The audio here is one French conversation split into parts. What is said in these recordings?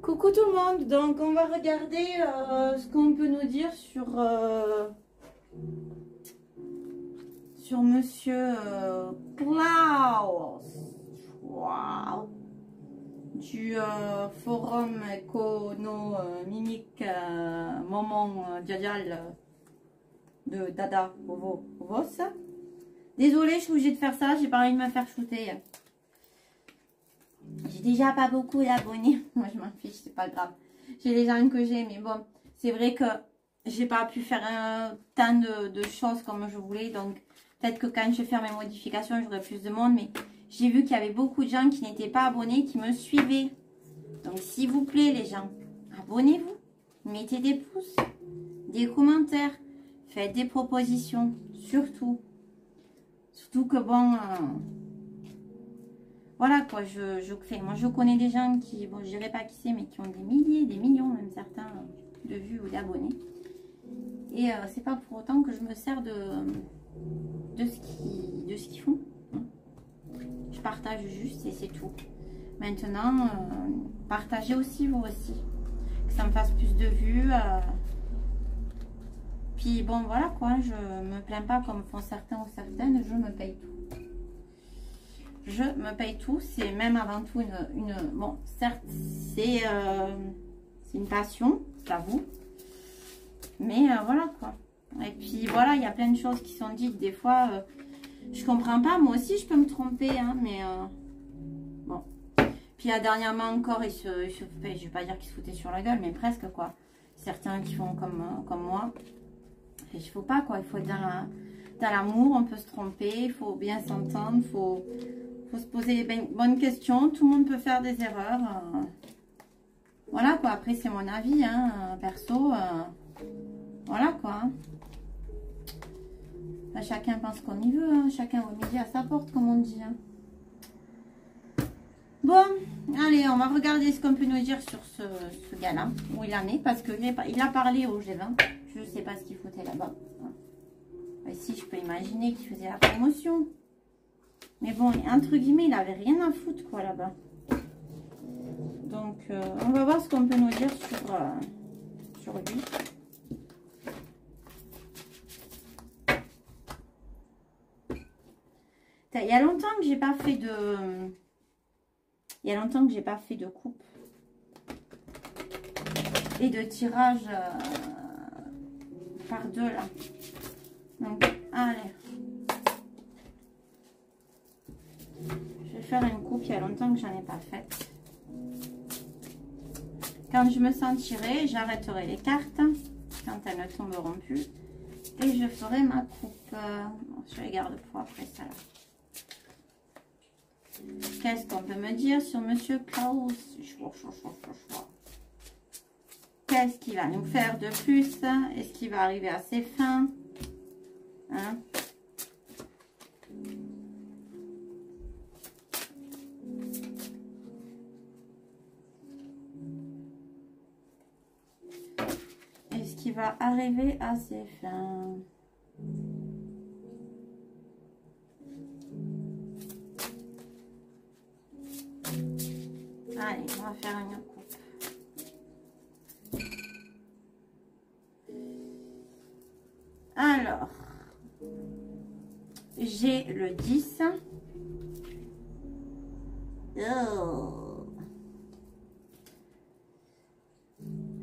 Coucou tout le monde, donc on va regarder ce qu'on peut nous dire sur Monsieur Klaus Schwab du forum économique Moment Diadial de Dada Vos. Désolée, je suis obligée de faire ça, j'ai pas envie de me faire shooter. J'ai déjà pas beaucoup d'abonnés. Moi, je m'en fiche, c'est pas grave. J'ai les gens que j'ai, mais bon, c'est vrai que j'ai pas pu faire tant de choses comme je voulais. Donc, peut-être que quand je vais faire mes modifications, j'aurai plus de monde. Mais j'ai vu qu'il y avait beaucoup de gens qui n'étaient pas abonnés, qui me suivaient. Donc, s'il vous plaît, les gens, abonnez-vous. Mettez des pouces, des commentaires. Faites des propositions, surtout. Surtout que bon... voilà quoi, je crée. Moi, je connais des gens qui, bon, je dirais pas qui c'est, mais qui ont des milliers, des millions, même certains, de vues ou d'abonnés. Et c'est pas pour autant que je me sers de ce qu'ils font. Je partage juste et c'est tout. Maintenant, partagez aussi vous aussi. Que ça me fasse plus de vues. Puis bon, voilà quoi, je me plains pas comme font certains ou certaines, je me paye tout. Je me paye tout, c'est même avant tout une bon, certes, c'est une passion, j'avoue. Mais voilà quoi. Et puis voilà, il y a plein de choses qui sont dites. Des fois, je comprends pas. Moi aussi, je peux me tromper. Hein, mais bon. Puis dernièrement encore, je vais pas dire qu'ils se foutaient sur la gueule, mais presque quoi. Certains qui font comme moi. Et il faut pas quoi. Il faut être dans l'amour. On peut se tromper. Il faut bien s'entendre. Il faut se poser les bonnes questions. Tout le monde peut faire des erreurs. Voilà quoi. Après, c'est mon avis. Hein, perso. Voilà quoi. Là, chacun pense comme il veut. Hein. Chacun va midi à sa porte, comme on dit. Hein. Bon, allez, on va regarder ce qu'on peut nous dire sur ce gars-là. Où il en est. Parce qu'il a parlé au G20. Je ne sais pas ce qu'il foutait là-bas. Ici, je peux imaginer qu'il faisait la promotion. Mais bon, entre guillemets, il avait rien à foutre quoi là-bas. Donc, on va voir ce qu'on peut nous dire sur lui. Il y a longtemps que j'ai pas fait de coupe et de tirage par deux là. Donc, allez. Je vais faire une coupe, il y a longtemps que j'en ai pas faite. Quand je me sentirai, j'arrêterai les cartes quand elles ne tomberont plus. Et je ferai ma coupe. Je les garde pour après ça là. Qu'est-ce qu'on peut me dire sur Monsieur Klaus? Qu'est-ce qu'il va nous faire de plus? Est-ce qu'il va arriver à ses fins? Hein? Est-ce qu'il va arriver à ses fins? Allez, on va faire une coupe. Alors, j'ai le 10. Oh.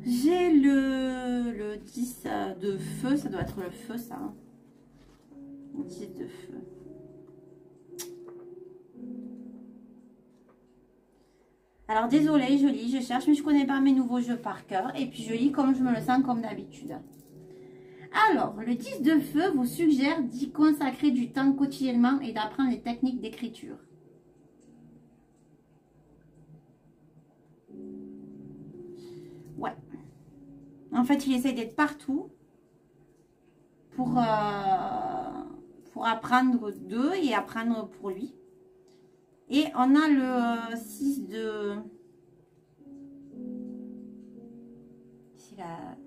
J'ai le 10 de feu, ça doit être le feu ça. Hein. 10 de feu. Alors désolée, je lis, je cherche, mais je connais pas mes nouveaux jeux par cœur. Et puis je lis comme je me le sens comme d'habitude. Alors, le 10 de feu vous suggère d'y consacrer du temps quotidiennement et d'apprendre les techniques d'écriture. Ouais. En fait, il essaie d'être partout pour apprendre d'eux et apprendre pour lui. Et on a le 6 de...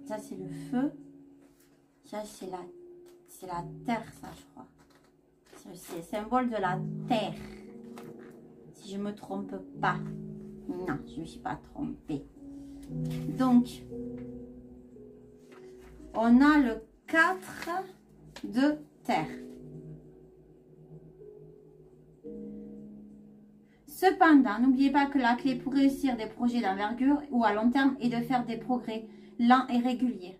Ça, c'est le feu. Ça, c'est la C'est la terre, ça, je crois. C'est le symbole de la terre. Si je ne me trompe pas. Non, je ne me suis pas trompée. Donc, on a le 4 de terre. Cependant, n'oubliez pas que la clé pour réussir des projets d'envergure ou à long terme est de faire des progrès lents et réguliers.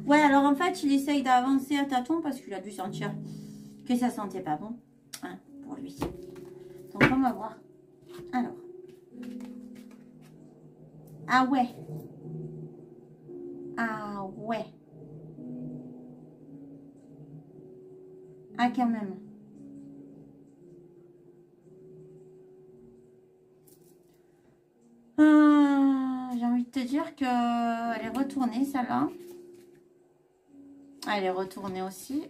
Ouais, alors en fait, il essaye d'avancer à tâtons parce qu'il a dû sentir que ça sentait pas bon hein, pour lui. Donc, on va voir. Alors. Ah ouais. Ah ouais. Ah quand même. J'ai envie de te dire qu'elle est retournée celle-là. Elle est retournée aussi.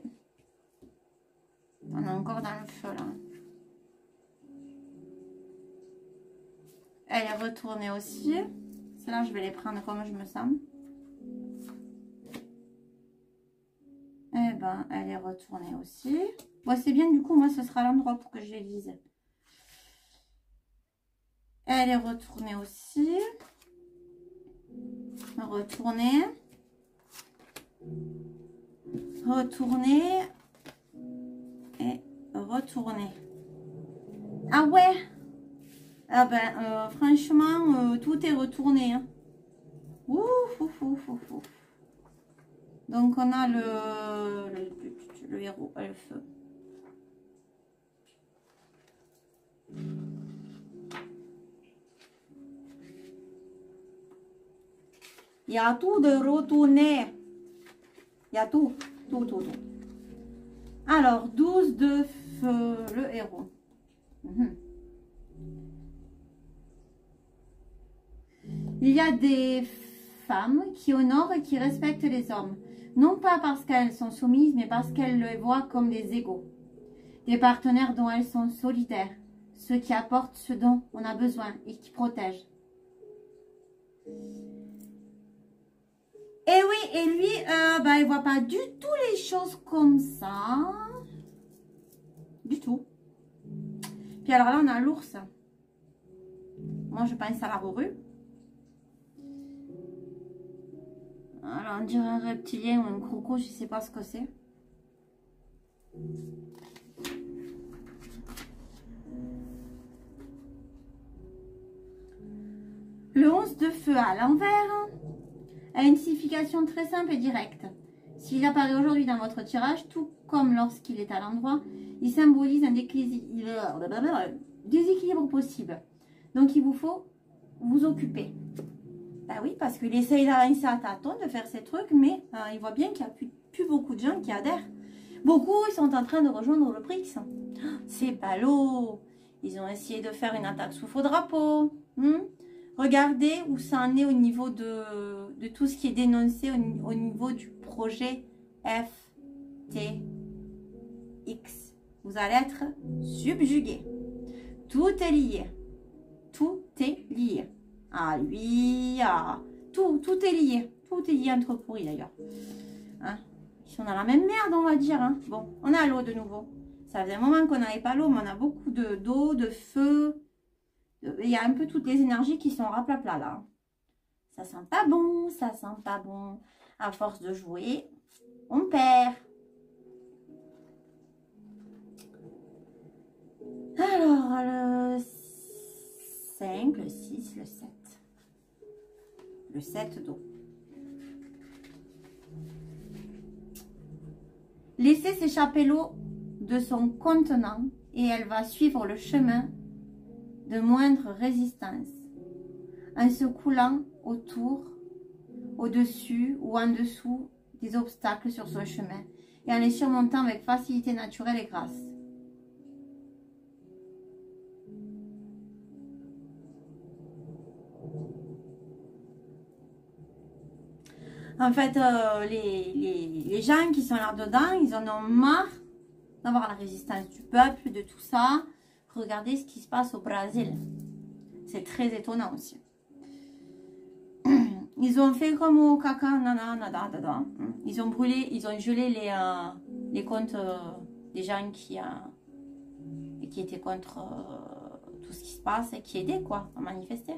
On est encore dans le feu là. Elle est retournée aussi. Celle-là, je vais les prendre comme je me sens. Eh ben, elle est retournée aussi. Bon, c'est bien, du coup, moi, ce sera l'endroit pour que je les lise. Elle est retournée aussi. Retournée. Retournée. Et retournée. Ah ouais! Ah ben, franchement, tout est retourné. Hein. Ouf, ouf, ouf, ouf, ouf. Donc, on a le héros, le feu. Il y a tout de retourner. Il y a tout. Tout. Alors, 12 de feu, le héros. Il y a des femmes qui honorent et qui respectent les hommes. Non pas parce qu'elles sont soumises, mais parce qu'elles les voient comme des égaux. Des partenaires dont elles sont solidaires. Ceux qui apportent ce dont on a besoin et qui protègent. Et oui, et lui, il ne voit pas du tout les choses comme ça. Du tout. Puis alors là, on a l'ours. Moi, je pense à la morue. Alors, on dirait un reptilien ou un croco, je ne sais pas ce que c'est. Le 11 de feu à l'envers a une signification très simple et directe. S'il apparaît aujourd'hui dans votre tirage, tout comme lorsqu'il est à l'endroit, il symbolise un déséquilibre possible. Donc, il vous faut vous occuper. Ben oui, parce qu'il essaye d'avancer à tâtons, de faire ses trucs, mais il voit bien qu'il n'y a plus beaucoup de gens qui adhèrent. Beaucoup, ils sont en train de rejoindre le BRICS. C'est ballot. Ils ont essayé de faire une attaque sous faux drapeau. Regardez où ça en est au niveau de tout ce qui est dénoncé au niveau du projet FTX. Vous allez être subjugué. Tout est lié. Tout est lié. Ah lui, ah, tout est lié. Tout est lié entre pourris d'ailleurs. Hein? Ils sont dans la même merde, on va dire. Hein? Bon, on a l'eau de nouveau. Ça faisait un moment qu'on n'avait pas l'eau, mais on a beaucoup d'eau, de feu. Il y a un peu toutes les énergies qui sont raplapla là. Ça sent pas bon, ça sent pas bon. À force de jouer, on perd. Alors, le 5, le 6, le 7. Le 7 d'eau. Laissez s'échapper l'eau de son contenant et elle va suivre le chemin de moindre résistance en se coulant autour, au-dessus ou en dessous des obstacles sur son chemin et en les surmontant avec facilité naturelle et grâce. En fait, les gens qui sont là-dedans, ils en ont marre d'avoir la résistance du peuple, de tout ça. Regardez ce qui se passe au Brésil. C'est très étonnant aussi. Ils ont fait comme au caca, nana, nada, dada. Ils ont brûlé, ils ont gelé les comptes des gens qui étaient contre tout ce qui se passe et qui aidaient quoi, à manifester.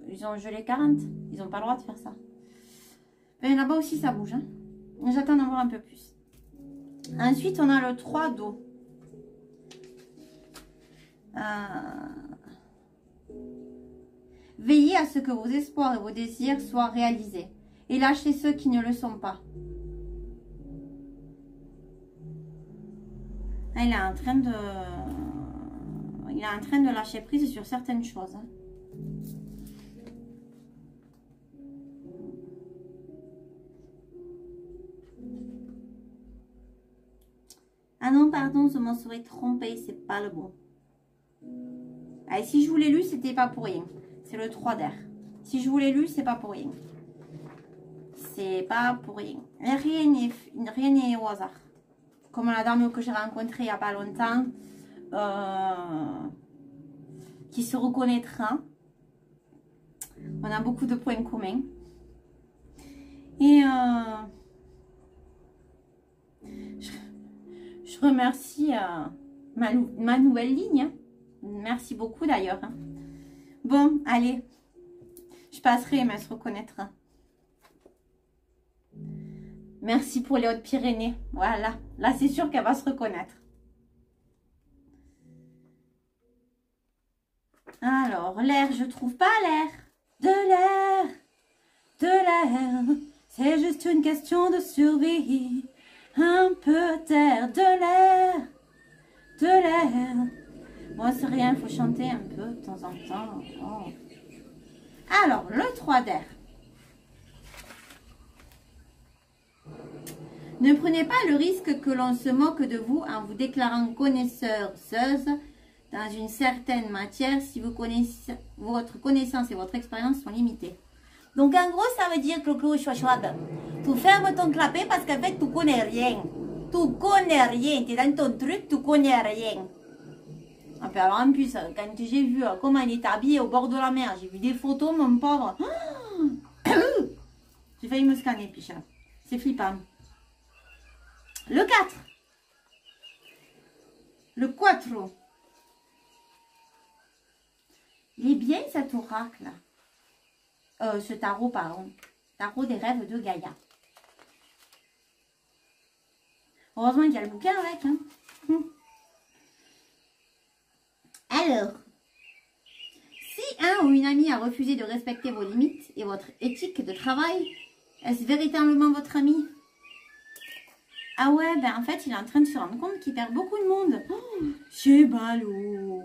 Ils ont gelé 40. Ils n'ont pas le droit de faire ça. Mais là-bas aussi, ça bouge. Hein. J'attends d'en voir un peu plus. Ensuite, on a le 3 d'eau. Veillez à ce que vos espoirs et vos désirs soient réalisés. Et lâchez ceux qui ne le sont pas. Il est en train de lâcher prise sur certaines choses. Hein. Ah non, pardon, je m'en serais trompée, c'est pas le bon. Allez, si je vous l'ai lu, c'était pas pour rien. C'est le 3 d'air. Si je vous l'ai lu, c'est pas pour rien. C'est pas pour rien. Rien n'est au hasard. Comme la dame que j'ai rencontrée il n'y a pas longtemps, qui se reconnaîtra. On a beaucoup de points communs. Et je remercie ma nouvelle ligne. Hein. Merci beaucoup d'ailleurs. Hein. Bon, allez. Je passerai, mais elle se reconnaîtra. Merci pour les Hautes-Pyrénées. Voilà. Là, c'est sûr qu'elle va se reconnaître. Alors, l'air, je trouve pas l'air. De l'air. De l'air. C'est juste une question de survie. Un peu d'air. De l'air. De l'air. Bon, c'est rien, il faut chanter un peu de temps en temps. Oh. Alors, le 3 d'air. Ne prenez pas le risque que l'on se moque de vous en vous déclarant connaisseuse dans une certaine matière si vous connaissez, votre connaissance et votre expérience sont limitées. Donc, en gros, ça veut dire, Clo-Clo, chouachouab, tu fermes ton clapet parce qu'en fait, tu connais rien. Tu connais rien. Tu es dans ton truc, tu connais rien. Ah, alors, en plus, quand j'ai vu comment il est habillé au bord de la mer, j'ai vu des photos, mon pauvre. J'ai failli me scanner, Picha. C'est flippant. Le 4. Le 4. Il est bien cet oracle. Ce tarot, pardon. Tarot des rêves de Gaïa. Heureusement qu'il y a le bouquin avec. Hein. Alors, si un ou une amie a refusé de respecter vos limites et votre éthique de travail, est-ce véritablement votre ami? Ah ouais, ben en fait, il est en train de se rendre compte qu'il perd beaucoup de monde. Oh, c'est ballot.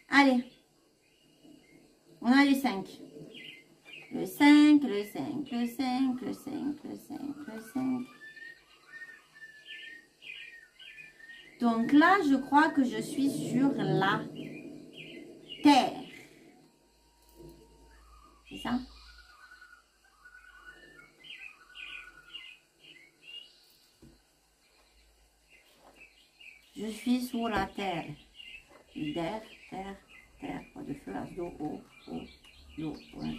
Allez. On a les 5. Le 5, le 5, le 5, le 5, le 5, le 5. Donc là, je crois que je suis sur la terre. C'est ça? Je suis sur la terre. Terre, terre, terre. Pas de feu, d'eau, eau, eau, l'eau, ouais.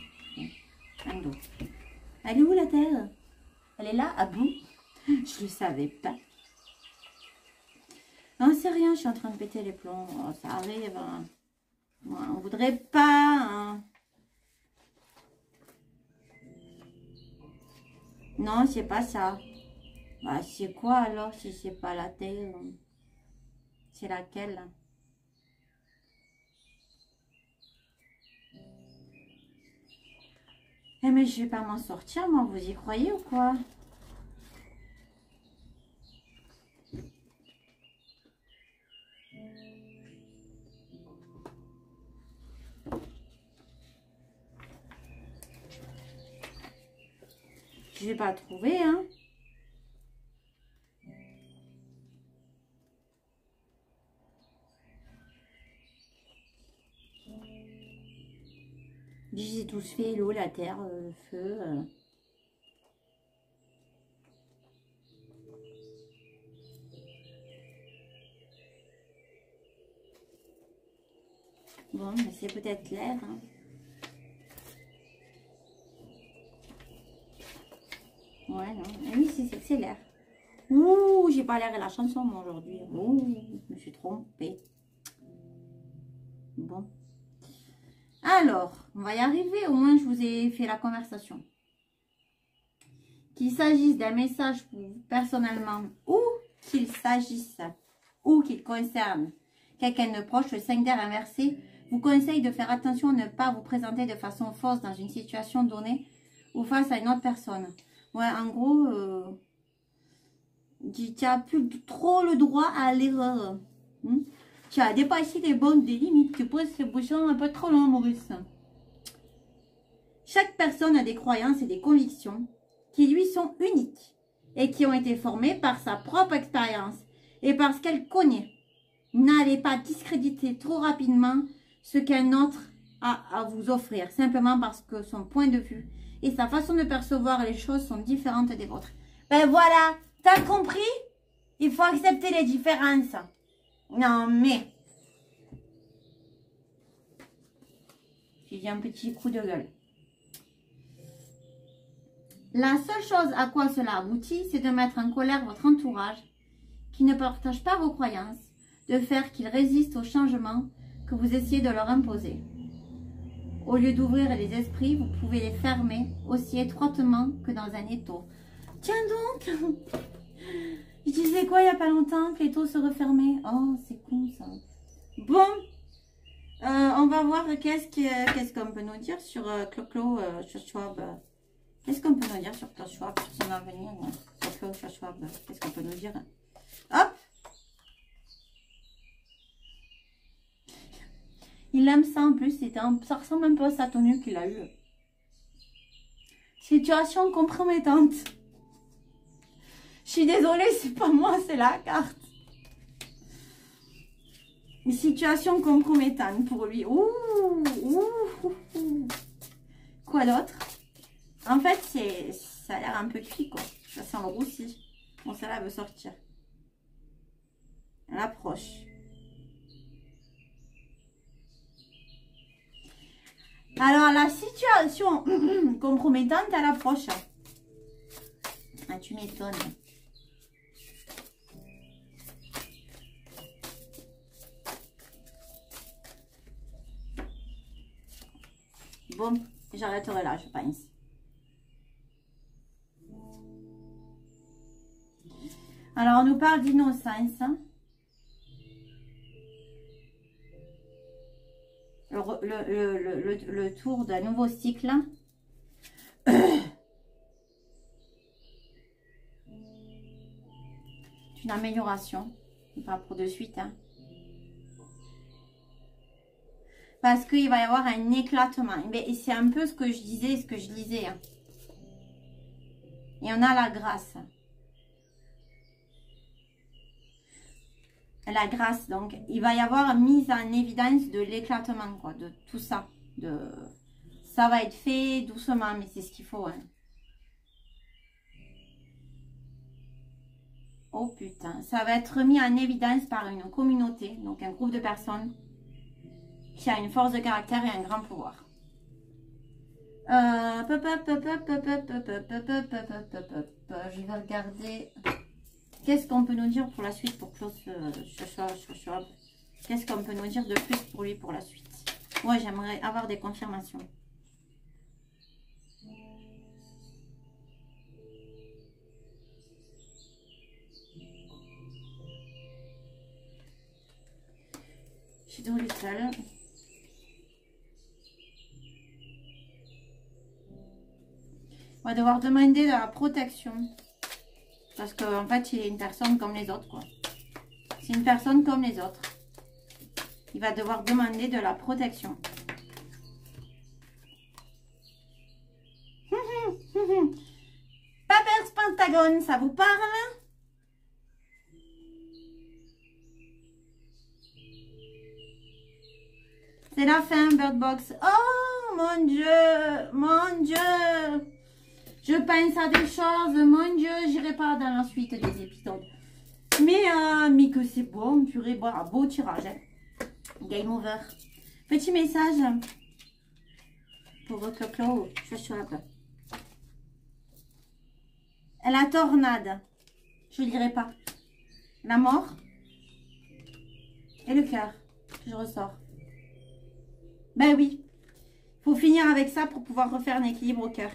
Un d'eau. Elle est où la terre? Elle est là, à bout. Je le savais pas. Non, c'est rien, je suis en train de péter les plombs. Oh, ça arrive. Hein. Ouais, on voudrait pas. Hein. Non, c'est pas ça. Bah, c'est quoi alors si c'est pas la terre? C'est laquelle? Eh mais je vais pas m'en sortir, moi, vous y croyez ou quoi? Je vais pas trouver, hein. J'ai tous fait l'eau, la terre, le feu. Bon, mais c'est peut-être l'air. Hein. Ouais, non. Et oui, c'est l'air. Ouh, j'ai pas l'air de la chanson, moi, aujourd'hui. Ouh, je me suis trompée. Bon. Alors, on va y arriver. Au moins, je vous ai fait la conversation. Qu'il s'agisse d'un message pour vous personnellement ou qu'il s'agisse ou qu'il concerne quelqu'un de proche, le 5 d'air inversé vous conseille de faire attention à ne pas vous présenter de façon fausse dans une situation donnée ou face à une autre personne. Ouais, en gros, tu n'as plus trop le droit à l'erreur. Tu as dépassé les bornes des limites. Tu poses le bouchon un peu trop loin, Maurice. Chaque personne a des croyances et des convictions qui lui sont uniques et qui ont été formées par sa propre expérience et parce qu'elle connaît. N'allez pas discréditer trop rapidement ce qu'un autre a à vous offrir, simplement parce que son point de vue et sa façon de percevoir les choses sont différentes des vôtres. Ben voilà, t'as compris? Il faut accepter les différences. Non mais, j'ai dit un petit coup de gueule. La seule chose à quoi cela aboutit, c'est de mettre en colère votre entourage qui ne partage pas vos croyances, de faire qu'ils résistent au changement que vous essayez de leur imposer. Au lieu d'ouvrir les esprits, vous pouvez les fermer aussi étroitement que dans un étau. Tiens donc, je disais quoi il n'y a pas longtemps que l'étau se refermait. Oh, c'est con ça. Bon, on va voir qu'est-ce qu'on peut nous dire sur Clo-Clo, sur Schwab. Qu'est-ce qu'on peut nous dire sur Klaus Schwab, sur son avenir, sur Klaus Schwab? Qu'est-ce qu'on peut nous dire? Hop! Il aime ça en plus, ça ressemble un peu à sa tenue qu'il a eue. Situation compromettante. Je suis désolée, c'est pas moi, c'est la carte. Une situation compromettante pour lui. Ouh, ouh, ouh. Quoi d'autre? En fait, ça a l'air un peu cuit, quoi. Ça sent le roussi. Bon, celle-là veut sortir. Elle approche. Alors, la situation compromettante, elle approche. Ah, tu m'étonnes. Bon, j'arrêterai là, je pense. Alors, on nous parle d'innocence. Le tour d'un nouveau cycle. Une amélioration. Pas pour de suite. Hein. Parce qu'il va y avoir un éclatement. Mais c'est un peu ce que je disais, ce que je lisais. Hein. Et on a la grâce. La grâce, donc il va y avoir mise en évidence de l'éclatement, quoi, de tout ça. Ça va être fait doucement, mais c'est ce qu'il faut. Hein. Oh putain, ça va être mis en évidence par une communauté, donc un groupe de personnes qui a une force de caractère et un grand pouvoir. Je vais regarder. Qu'est-ce qu'on peut nous dire pour la suite pour Klaus Schwab? Qu'est-ce qu'on peut nous dire de plus pour lui pour la suite? Moi, j'aimerais avoir des confirmations. J'ai dans les salles. On va devoir demander de la protection. Parce qu'en fait, il est une personne comme les autres, quoi. C'est une personne comme les autres. Il va devoir demander de la protection. Papers Pentagone, ça vous parle? C'est la fin, Bird Box. Oh, mon Dieu, mon Dieu. Je pense à des choses, mon Dieu, j'irai pas dans la suite des épisodes. Mais que c'est bon, purée, beau tirage. Hein. Game over. Petit message pour votre Clo. La tornade. Je ne lirai pas. La mort. Et le cœur. Je ressors. Ben oui. Faut finir avec ça pour pouvoir refaire un équilibre au cœur.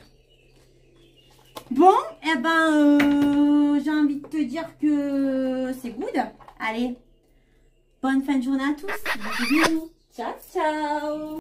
Bon, eh ben, j'ai envie de te dire que c'est good. Allez, bonne fin de journée à tous. Bisous. Ciao, ciao.